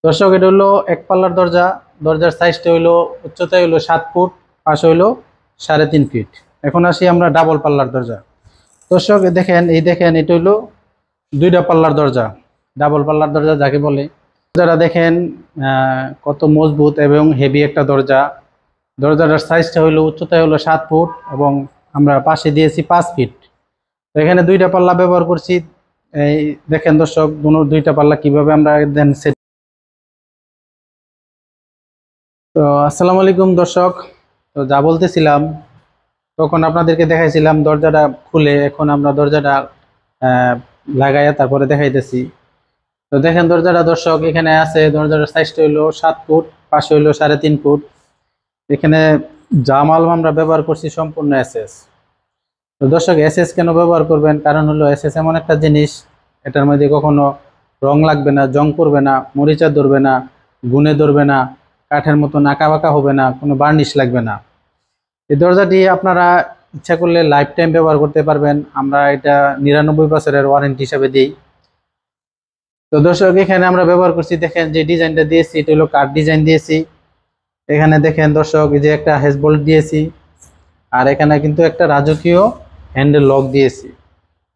দর্শক, এটা হলো এক পাল্লার দরজা। দরজার সাইজটা হইলো, উচ্চতা হইলো 7 ফুট, পাশে হইলো 3.5 ফিট। এখন আসি আমরা ডাবল পাল্লার দরজা। দর্শক দেখেন, দেখেন এটা হইলো 2টা পাল্লার দরজা, ডাবল পাল্লার দরজা যাকে বলে। দরজাটা দেখেন কত মজবুত এবং হেভি একটা দরজা। দরজাটার সাইজটা হইলো, উচ্চতা হইলো 7 ফুট এবং আমরা পাশে দিয়েছি 5 ফিট। তো এখানে 2টা পাল্লা ব্যবহার করছি। এই দেখেন দর্শক, 2টা পাল্লা কিভাবে আমরা দেন সেট। তো আসসালামু আলাইকুম দর্শক। তো যা বলতেছিলাম, তখন আপনাদেরকে দেখাইছিলাম দরজাটা খুলে, এখন আমরা দরজাটা লাগাইয়া তারপরে দেখাইতেছি। তো দেখেন দরজাটা দর্শক, এখানে আছে দরজাটার সাইজটা হইলো 7 ফুট, পাশে হইলো 3.5 ফুট। এখানে যা মাল আমরা ব্যবহার করছি সম্পূর্ণ এসএস। তো দর্শক, এসএস কেন ব্যবহার করবেন? কারণ হলো এসএস এমন একটা জিনিস, এটার মধ্যে কখনো রং লাগবে না, জং করবে না, মরিচা ধরবে না, গুনে ধরবে না, কাঠের মতো নাকা বাঁকা হবে না, কোনো বার্নিশ লাগবে না। এই দরজাটি আপনারা ইচ্ছা করলে লাইফ টাইম ব্যবহার করতে পারবেন। আমরা এটা 99 বছরের ওয়ারেন্টি হিসাবে দিই। তো দর্শক, এখানে আমরা ব্যবহার করছি, দেখেন যে ডিজাইনটা দিয়েছি, এটা হলো কাঠ ডিজাইন দিয়েছি। এখানে দেখেন দর্শক, এই যে একটা হেজবোল্ট দিয়েছি, আর এখানে কিন্তু একটা রাজকীয় হ্যান্ডেল লক দিয়েছি,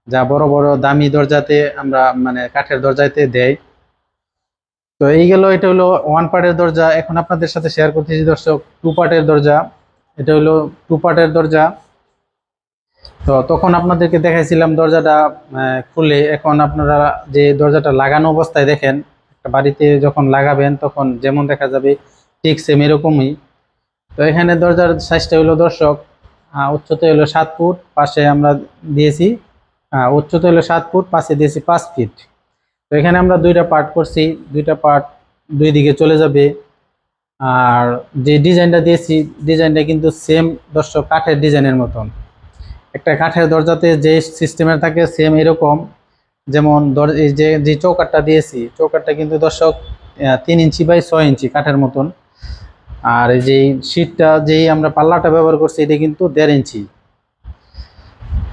যা বড় বড় দামি দরজাতে আমরা মানে কাঠের দরজাতে দেয়। তো এই গেল, এটা হলো 1 পার্টের দরজা। এখন আপনাদের সাথে শেয়ার করতেছি দর্শক 2 পার্টের দরজা। এটা হলো 2 পার্টের দরজা। তো তখন আপনাদেরকে দেখাইছিলাম দরজাটা খুলে। এখন আপনারা যে দরজাটা লাগানো অবস্থায় দেখেন, একটা বাড়িতে যখন লাগাবেন তখন যেমন দেখা যাবে ঠিক সেম এরকমই। তো এখানে দরজার সাইজটা হলো দর্শক, উচ্চতা হলো 7 ফুট, পাশে আমরা দিয়েছি উচ্চতা হলো 7 ফুট, পাশে দিয়েছি 5 ফিট। তো এখানে আমরা 2টা পার্ট করছি, 2টা পার্ট 2 দিকে চলে যাবে। আর যে ডিজাইনটা দিয়েছি, ডিজাইনটা কিন্তু সেম দর্শক, কাঠের ডিজাইনের মতন। একটা কাঠের দরজাতে যে সিস্টেমের থাকে সেম এরকম। যেমন এই যে চৌকাঠটা দিয়েছি, চৌকাঠটা কিন্তু দর্শক 3 ইঞ্চি বাই 6 ইঞ্চি কাঠের মতন। আর এই যে শীটটা, যেই আমরা পাল্লাটা ব্যবহার করছি, এটা কিন্তু 1.5 ইঞ্চি।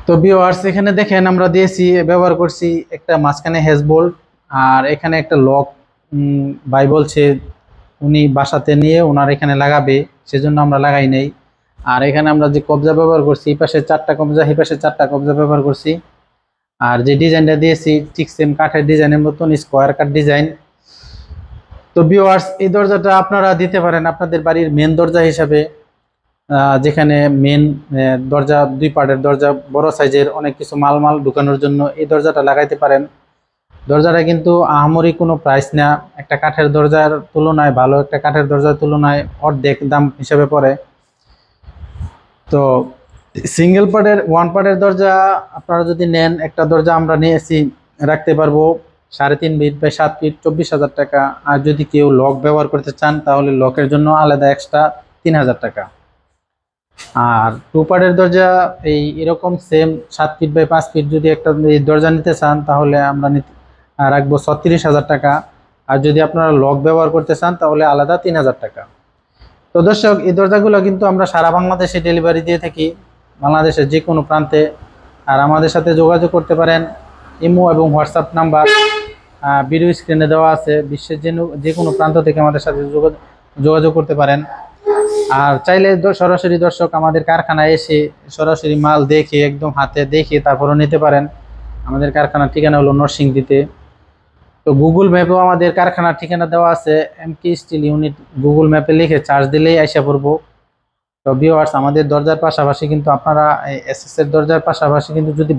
তো ভিউয়ার্স, এখানে দেখেন আমরা দিয়েছি, ব্যবহার করছি একটা মাঝখানে হেজবোল্ট, আর এখানে একটা লক। ভাই বলছে উনি বাসাতে নিয়ে ওনার এখানে লাগাবে, সেজন্য আমরা লাগাই নেই। আর এখানে আমরা যে কবজা ব্যবহার করছি, এই পাশে 4টা কবজা, এই পাশে 4টা কবজা ব্যবহার করছি। আর যে ডিজাইনটা দিয়েছি ঠিক সেম কাঠের ডিজাইনের মতন, স্কোয়ার কাট ডিজাইন। তো ভিউয়ার্স, এই দরজাটা আপনারা দিতে পারেন আপনাদের বাড়ির মেন দরজা হিসাবে। যেখানে মেন দরজা, 2 পার্টের দরজা, বড় সাইজের অনেক কিছু মাল ঢুকানোর জন্য এই দরজাটা লাগাইতে পারেন। দরজাটা কিন্তু আহামরি কোনো প্রাইস না, একটা কাঠের দরজার তুলনায়, ভালো একটা কাঠের দরজার তুলনায় অর্ধেক দাম হিসাবে পড়ে। তো সিঙ্গেল পার্টের 1 পার্টের দরজা আপনারা যদি নেন, একটা দরজা আমরা নিয়েছি, রাখতে পারবো 3.5 ফিট বাই 7 ফিট, 24,000 টাকা। আর যদি কেউ লক ব্যবহার করতে চান, তাহলে লকের জন্য আলাদা এক্সট্রা 3,000 টাকা। আর 2 পার্টের দরজা এরকম সেম 7 ফিট বাই 5 ফিট যদি একটা দরজা নিতে চান, তাহলে আমরা রাখবো 36,000 টাকা। আর যদি আপনারা লক ব্যবহার করতে চান, তাহলে আলাদা 3,000 টাকা। তো দর্শক, এই দরজাগুলো কিন্তু আমরা সারা বাংলাদেশে ডেলিভারি দিয়ে থাকি, বাংলাদেশের যে কোনো প্রান্তে। আর আমাদের সাথে যোগাযোগ করতে পারেন, ইমো এবং হোয়াটসঅ্যাপ নাম্বার ভিডিও স্ক্রিনে দেওয়া আছে। বিশ্বের যে কোনো প্রান্ত থেকে আমাদের সাথে যোগাযোগ করতে পারেন। আর চাইলে সরাসরি দর্শক আমাদের কারখানায় এসে সরাসরি মাল দেখে, একদম হাতে দেখে তারপরও নিতে পারেন। আমাদের কারখানার ঠিকানা হলো নরসিংদীতে। তো গুগল ম্যাপেও আমাদের কারখানার ঠিকানা দেওয়া আছে, এমকে স্টিল ইউনিট। গুগল ম্যাপে লিখে চার্জ দিলেই আইসা পড়বো। তো ভিউয়ার্স, আমাদের দরজার পাশাপাশি কিন্তু আপনারা এসএস এর দরজার পাশাপাশি কিন্তু যদি